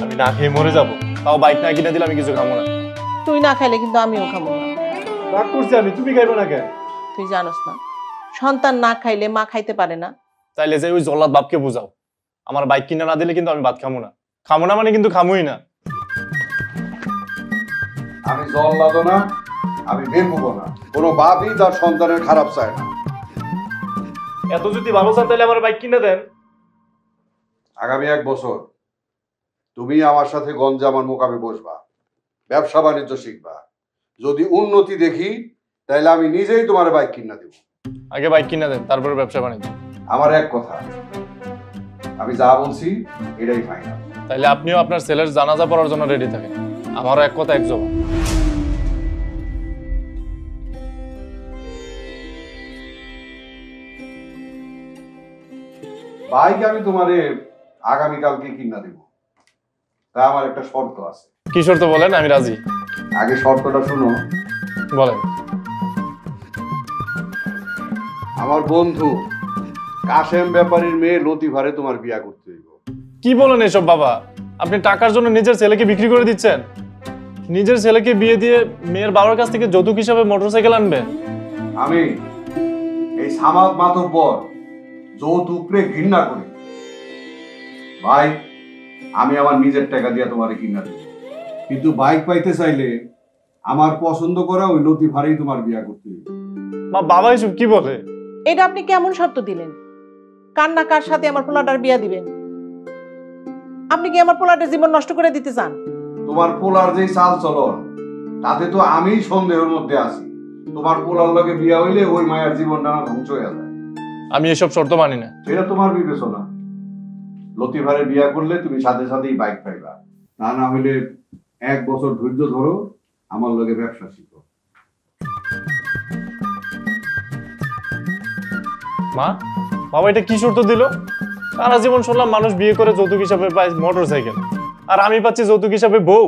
আমি না খেয়ে মরে যাবো, তাও বাইক না কিনে দিলে আমি কিছু খাবো না। তুই না খাইলে কিন্তু আমিও খাবো না। রাগ করছি আমি, তুমি খাইবো না কেন? তুই জানোস না, সন্তান না খাইলে মা খাইতে পারে না। তাইলে যে ওই জল্লাদ বাপকে বুঝাও, আমার বাইক কিনে না দিলে কিন্তু আমি ভাত খাবো না। খাবো না মানে কিন্তু খামোই না। আমি জল্লাদও না, আমি বেকুবও না। কোনো বাপই তার সন্তানের খারাপ চায় না। এত যদি ভালো চান তাহলে আমার বাইক কিনে দেন। আগামী 1 বছর তুমি আমার সাথে গঞ্জে আমার মোকামে বসবা, ব্যবসা বাণিজ্য শিখবা। যদি উন্নতি দেখি তাহলে আমি নিজেই তোমার বাইক কিনা দেব। আগে বাইক কিনে দেন, তারপরে ব্যবসা বাণিজ্য। আমার এক কথা, আমি যা বলছি এটাই ফাইনাল। তাইলে আপনিও আপনার ছেলের জানাজা পড়ার জন্য রেডি থাকেন। আমারও এক কথা এক জবাব। বাইক আমি তোমারে আগামীকালকে কিনা দেব, তা আমার একটা শর্ত আছে। কি শর্ত বলেন, আমি রাজি। আগে শর্তটা শুনো। বলেন। আমার বন্ধু কাশেম ব্যাপারীর মেয়ে লতিফারে তোমার বিয়া করতে হইব। কি বলেন এসব বাবা? আপনি টাকার জন্য নিজের ছেলেকে বিক্রি করে দিচ্ছেন? নিজের ছেলেকে বিয়ে দিয়ে মেয়ের বাবার কাছ থেকে যৌতুক হিসাবে মোটরসাইকেল আনবেন? আমি এই সামাদ মাতব্বর যৌতুকরে ঘৃণা করি। ভাই, আমি আমার নিজের টাকা দিয়ে তোমারে কিনা দেব, কিন্তু বাইক পাইতে চাইলে আমার পছন্দ করা ওই লতিফারেই তোমার বিয়া করতে হইব। মা, বাবা এসব কি বলে? এটা আপনি কেমন শর্ত দিলেন? কার না কার সাথে আমার পোলাটার বিয়া দিবেন? আপনি কি আমার পোলাটার জীবন নষ্ট করে দিতে চান? তোমার পোলার যে চাল চলন, তাতে তো আমি সন্দেহের মধ্যে আছি। তোমার পোলার লগে বিয়া হইলে ওই মায়ের জীবনটা না ধ্বংস হয়ে যায়। আমি এসব শর্ত মানি না। সেটা তোমার বিবেচনা। লতিফারে বিয়া করলে তুমি সাথে সাথেই বাইক পাইবা, তা না হইলে 1 বছর ধৈর্য ধরো, আমার লগে ব্যবসা শিখো। মা, বাবা এটা কি শর্ত দিল? সারা জীবন শুনলাম মানুষ বিয়ে করে যৌতুক হিসাবে পায় মোটরসাইকেল, আর আমি পাচ্ছি যৌতুক হিসাবে বউ।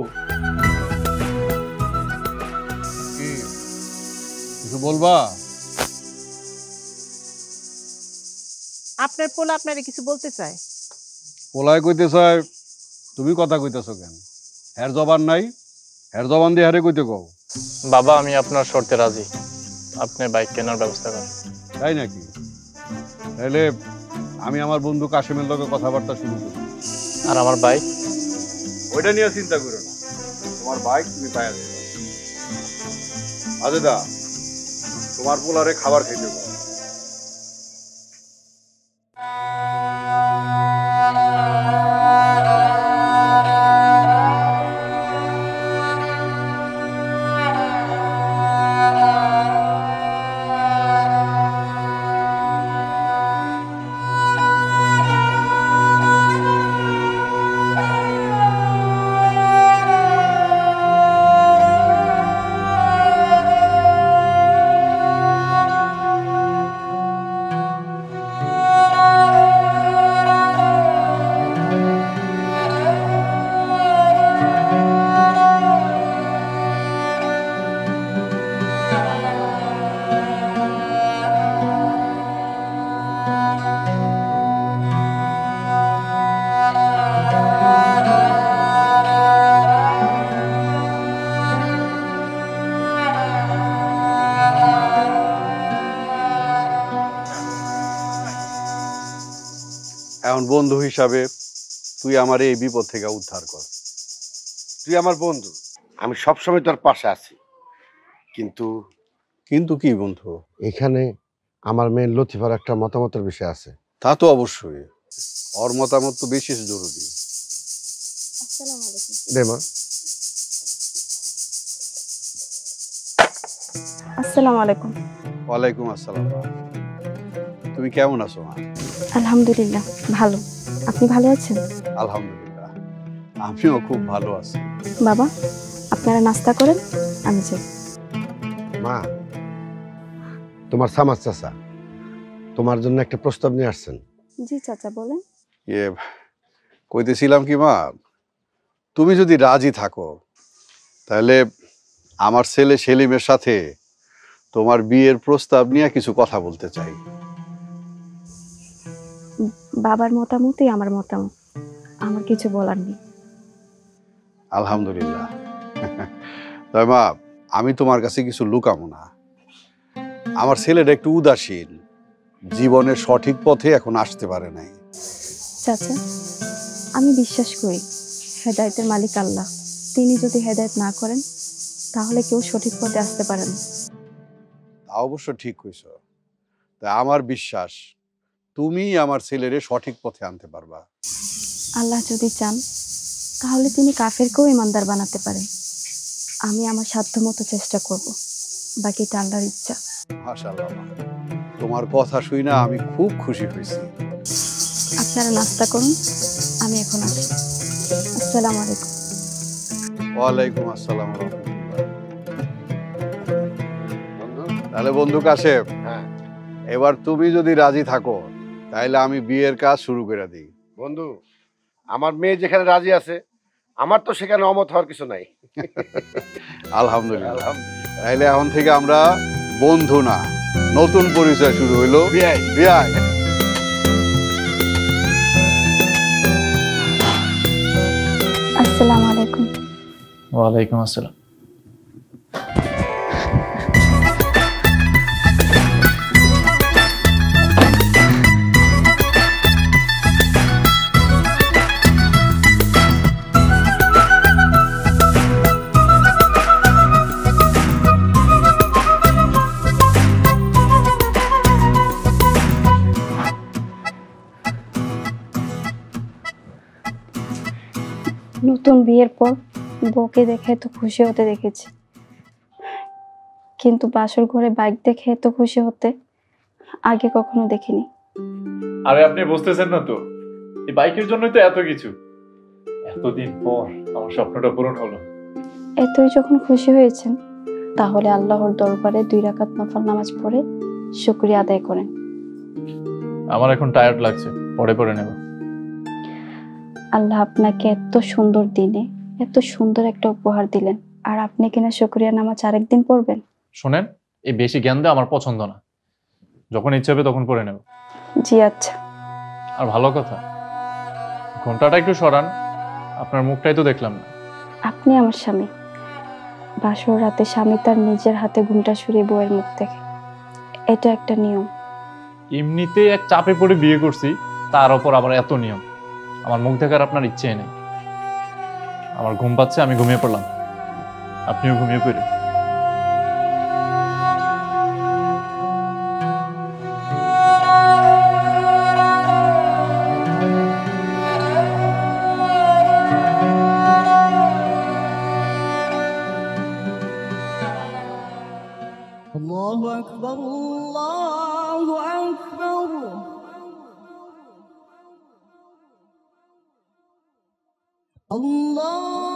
কিছু বলবা? আপনার পোলা আপনারে কিছু বলতে চায়। পোলায় কইতে চায়, তুমি কথা কইতেছো কেন? হের জবান নাই, হের জবান দিয়ে হারে কইতে কও। বাবা, আমি আপনার শর্তে রাজি। আপনি বাইক কেনার ব্যবস্থা করেন। তাই নাকি? তাহলে আমি আমার বন্ধু কাশেমের লগে কথাবার্তা শুরু করি। আর আমার বাইক? ওইটা নিয়ে চিন্তা করো না, তোমার বাইক তুমি পায়া দেবে। আজেদা, তোমার পোলারে খাবার খাইতে কও। এখন বন্ধু হিসাবে তুই আমার এই বিপদ থেকে উদ্ধার কর। তুই আমার বন্ধু, আমি সবসময় তোর পাশে আছি। কিন্তু কিন্তু কি বন্ধু? এখানে আমার মেয়ে লতিফার একটা মতামতের বিষয় আছে। তা তো অবশ্যই, ওর মতামত তো বেশি জরুরি। দে মা। আসসালামু আলাইকুম। ওয়ালাইকুম আসসালাম। তুমি কেমন আছো মা? আলহামদুলিল্লাহ ভালো। আপনি ভালো আছেন? আলহামদুলিল্লাহ, আমিও খুব ভালো আছি। বাবা, আপনারা নাস্তা করেন, আমি যাই। মা, তোমার সামাজ চাচা তোমার জন্য একটা প্রস্তাব নিয়ে আসছেন। জি চাচা, বলেন। কইতেছিলাম কি মা, তুমি যদি রাজি থাকো তাহলে আমার ছেলে সেলিমের সাথে তোমার বিয়ের প্রস্তাব নিয়ে কিছু কথা বলতে চাই। বাবার মতামতই আমার মতামত, আমার কিছু বলার নেই। আলহামদুলিল্লাহ। তবে মা, আমি তোমার কাছে কিছু লুকাবো না। আমার ছেলেটা একটু উদাসীন, জীবনের সঠিক পথে এখন আসতে পারে নাই। চাচা, আমি বিশ্বাস করি হেদায়েতের মালিক আল্লাহ। তিনি যদি হেদায়েত না করেন তাহলে কেউ সঠিক পথে আসতে পারে না। তা অবশ্য ঠিক কইছ। তা আমার বিশ্বাস তুমি আমার ছেলেরে সঠিক পথে আনতে পারবা। আল্লাহ যদি চান তাহলে তিনি কাফেরকেও ইমানদার বানাতে পারেন। আমি আমার সাধ্যমতো চেষ্টা করব, বাকিটা আল্লাহর ইচ্ছা। মাশাআল্লাহ মা, তোমার কথা শুই না আমি খুব খুশি হয়েছি। আপনারা নাস্তা করুন, আমি এখন আসি। আসসালামু আলাইকুম। ওয়ালাইকুম আসসালাম ওয়া রাহমাতুল্লাহ। তাহলে বন্ধু কাশেম, এবার তুমি যদি রাজি থাকো তাহলে আমি বিয়ের কাজ শুরু করে দিই। বন্ধু, আমার মেয়ে যেখানে রাজি আছে আমার তো সেখানে অমত হওয়ার কিছু নাই। আলহামদুলিল্লাহ। তাহলে এখন থেকে আমরা বন্ধু না, নতুন পরিচয় শুরু হইলো। বিয়াই। আসসালামু আলাইকুম। ওয়ালাইকুম আসসালাম। নতুন বিয়ের পর বউকে দেখে এত খুশি হতে দেখেছি, কিন্তু বাসর ঘরে বাইক দেখে এত খুশি হতে আগে কখনো দেখিনি। আরে আপনি বুঝতেছেন না তো, এই বাইকের জন্যই তো এত কিছু। এতদিন পর আমার স্বপ্নটা পূরণ হলো। এতই যখন খুশি হয়েছেন তাহলে আল্লাহর দরবারে 2 রাকাত নফল নামাজ পড়ে শুকরিয়া আদায় করেন। আমার এখন টায়ার্ড লাগছে, পরে পরে নেব। আল্লাহ আপনাকে এত সুন্দর দিনে এত সুন্দর একটা উপহার দিলেন, আর আপনি কিনা শুকরিয়া নামাজ আরেকদিন পড়বেন? শোনেন, এই বেশি জ্ঞান দেওয়া আমার পছন্দ না। যখন ইচ্ছে হবে তখন পরে নেব। জি আচ্ছা। আর ভালো কথা, ঘন্টাটা একটু সরান, আপনার মুখটাই তো দেখলাম না। আপনি আমার স্বামী, বাসর রাতে স্বামী তার নিজের হাতে ঘুমটা সরিয়ে বউয়ের মুখ দেখে, এটা একটা নিয়ম। এমনিতে এক চাপে পড়ে বিয়ে করছি, তার উপর আবার এত নিয়ম। আমার মুখ দেখার আপনার ইচ্ছে নেই। আমার ঘুম পাচ্ছে, আমি ঘুমিয়ে পড়লাম, আপনিও ঘুমিয়ে পড়েন। الله أكبر الله أكبر الله